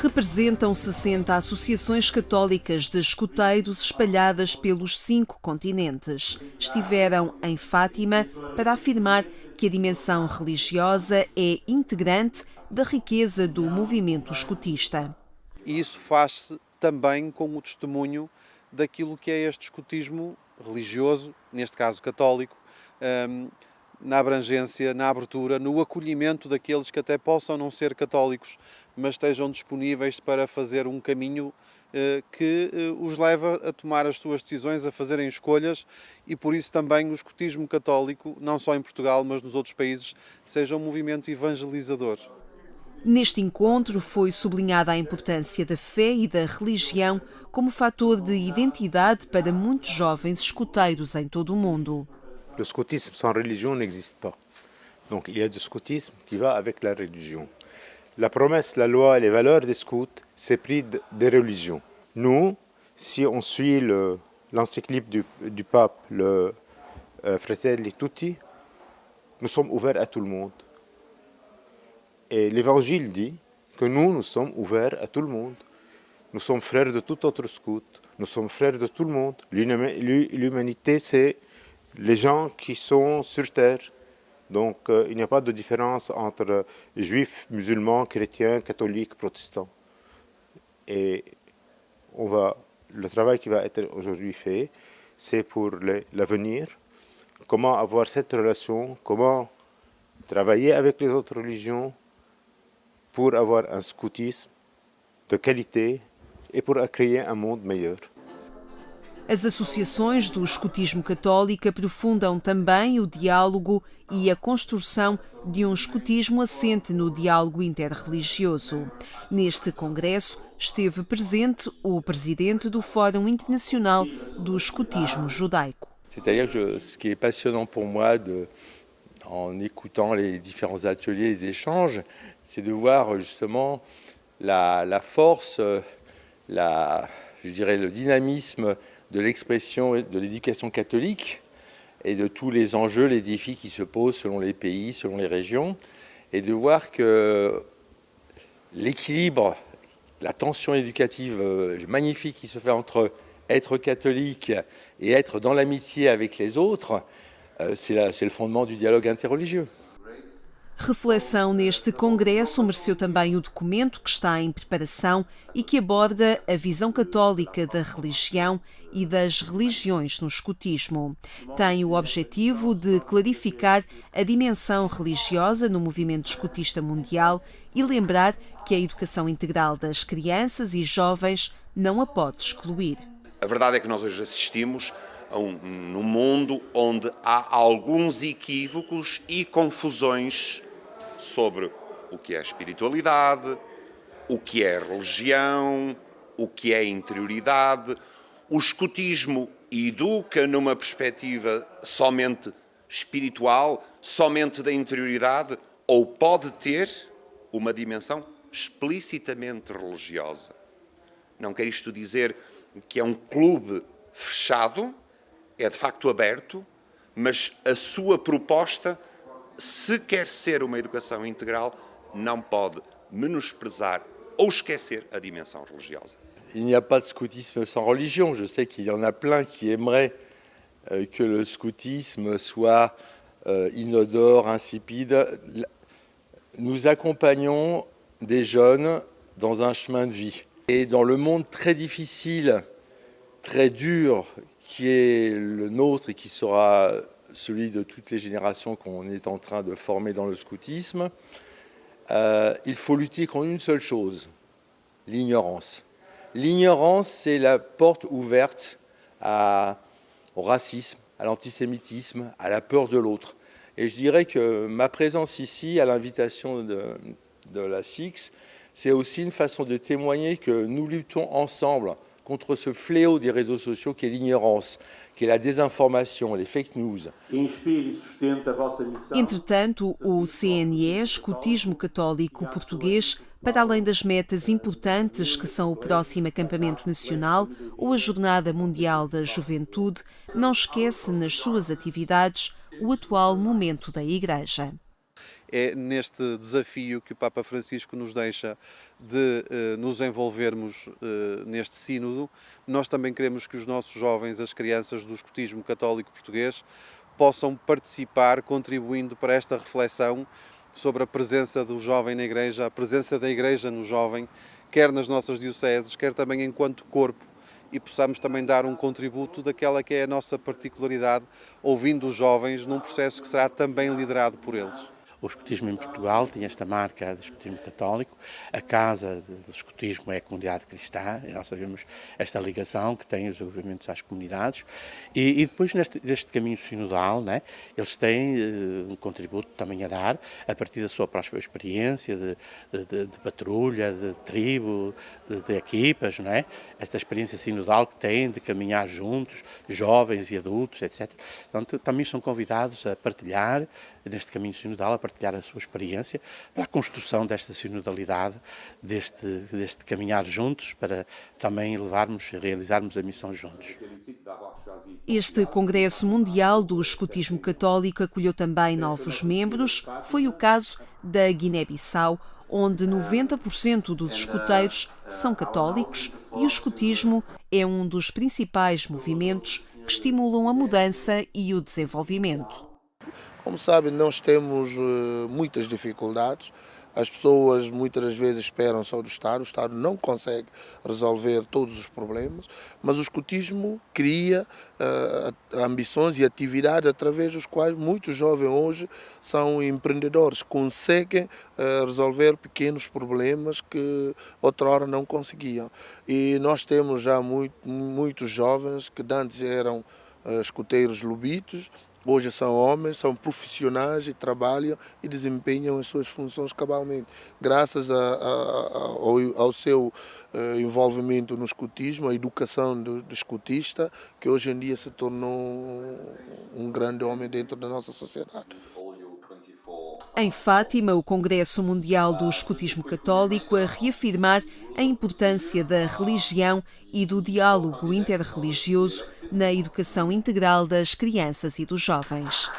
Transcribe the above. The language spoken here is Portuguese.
Representam 60 associações católicas de escuteiros espalhadas pelos 5 continentes. Estiveram em Fátima para afirmar que a dimensão religiosa é integrante da riqueza do movimento escutista. E isso faz-se também com o testemunho daquilo que é este escutismo religioso, neste caso católico, na abrangência, na abertura, no acolhimento daqueles que até possam não ser católicos, mas estejam disponíveis para fazer um caminho que os leva a tomar as suas decisões, a fazerem escolhas, e por isso também o escutismo católico, não só em Portugal, mas nos outros países, seja um movimento evangelizador. Neste encontro foi sublinhada a importância da fé e da religião como fator de identidade para muitos jovens escuteiros em todo o mundo. Le scoutisme sans religion n'existe pas. Donc il y a du scoutisme qui va avec la religion. La promesse, la loi et les valeurs des scouts, c'est pris des religions. Nous, si on suit l'encyclique du pape, le Fratelli Tutti, nous sommes ouverts à tout le monde. Et l'évangile dit que nous sommes ouverts à tout le monde. Nous sommes frères de tout autre scout, nous sommes frères de tout le monde. L'humanité, c'est les gens qui sont sur terre. Donc il n'y a pas de différence entre juifs, musulmans, chrétiens, catholiques, protestants. Et le travail qui va être aujourd'hui fait, c'est pour l'avenir, comment avoir cette relation, comment travailler avec les autres religions pour avoir un scoutisme de qualité et pour créer un monde meilleur. As associações do escutismo católico aprofundam também o diálogo e a construção de um escutismo assente no diálogo interreligioso. Neste congresso esteve presente o presidente do Fórum Internacional do Escutismo Judaico. C'est-à-dire que ce qui est passionnant pour moi en écoutant les différents ateliers, les échanges, c'est de voir justement la force, je dirais le dynamisme de l'expression de l'éducation catholique et de tous les enjeux, les défis qui se posent selon les pays, selon les régions, et de voir que l'équilibre, la tension éducative magnifique qui se fait entre être catholique et être dans l'amitié avec les autres, c'est le fondement du dialogue interreligieux. Reflexão neste congresso mereceu também o documento que está em preparação e que aborda a visão católica da religião e das religiões no escutismo. Tem o objetivo de clarificar a dimensão religiosa no movimento escutista mundial e lembrar que a educação integral das crianças e jovens não a pode excluir. A verdade é que nós hoje assistimos num mundo onde há alguns equívocos e confusões sobre o que é espiritualidade, o que é religião, o que é interioridade. O escutismo educa numa perspectiva somente espiritual, somente da interioridade, ou pode ter uma dimensão explicitamente religiosa. Não quer isto dizer que é um clube fechado, é de facto aberto, mas a sua proposta, se quer ser uma educação integral, não pode menosprezar ou esquecer a dimensão religiosa. Il n'y a pas de scoutisme sans religion. Je sais qu'il y en a plein qui aimeraient que le scoutisme soit inodore, insipide. Nous accompagnons des jeunes dans un chemin de vie. Et dans le monde très difficile, très dur, qui est le nôtre et qui sera celui de toutes les générations qu'on est en train de former dans le scoutisme, il faut lutter contre une seule chose, l'ignorance. L'ignorance, c'est la porte ouverte au racisme, à l'antisémitisme, à la peur de l'autre. Et je dirais que ma présence ici, à l'invitation de la SIX, c'est aussi une façon de témoigner que nous luttons ensemble contre ce fléau des réseaux sociaux qui est l'ignorance, qui est la désinformation, les fake news. Entretanto, o CNE, Escutismo Católico Português, para além das metas importantes que são o próximo acampamento nacional ou a Jornada Mundial da Juventude, não esquece nas suas atividades o atual momento da Igreja. é neste desafio que o Papa Francisco nos deixa de nos envolvermos neste sínodo. Nós também queremos que os nossos jovens, as crianças do escotismo católico português, possam participar, contribuindo para esta reflexão sobre a presença do jovem na Igreja, a presença da Igreja no jovem, quer nas nossas dioceses, quer também enquanto corpo, e possamos também dar um contributo daquela que é a nossa particularidade, ouvindo os jovens num processo que será também liderado por eles. O escotismo em Portugal tem esta marca de escotismo católico. A casa do escotismo é a comunidade cristã, e nós sabemos esta ligação que tem os movimentos às comunidades. E depois, neste caminho sinodal, né, eles têm um contributo também a dar, a partir da sua própria experiência de patrulha, de tribo, de equipas, não é? Esta experiência sinodal que têm de caminhar juntos, jovens e adultos, etc. Então, também são convidados a partilhar neste caminho sinodal, a partilhar a sua experiência para a construção desta sinodalidade, deste caminhar juntos, para também realizarmos a missão juntos. Este Congresso Mundial do Escotismo Católico acolheu também novos membros. Foi o caso da Guiné-Bissau, onde 90% dos escoteiros são católicos e o escotismo é um dos principais movimentos que estimulam a mudança e o desenvolvimento. Como sabe, nós temos muitas dificuldades. As pessoas muitas das vezes esperam só do Estado, o Estado não consegue resolver todos os problemas, mas o escotismo cria ambições e atividades através dos quais muitos jovens hoje são empreendedores, conseguem resolver pequenos problemas que outrora não conseguiam. E nós temos já muitos jovens que antes eram escoteiros lobitos, hoje são homens, são profissionais e trabalham e desempenham as suas funções cabalmente. Graças ao seu envolvimento no escotismo, a educação do escotista, que hoje em dia se tornou um grande homem dentro da nossa sociedade. Em Fátima, o Congresso Mundial do Escotismo Católico a reafirmar a importância da religião e do diálogo interreligioso na educação integral das crianças e dos jovens.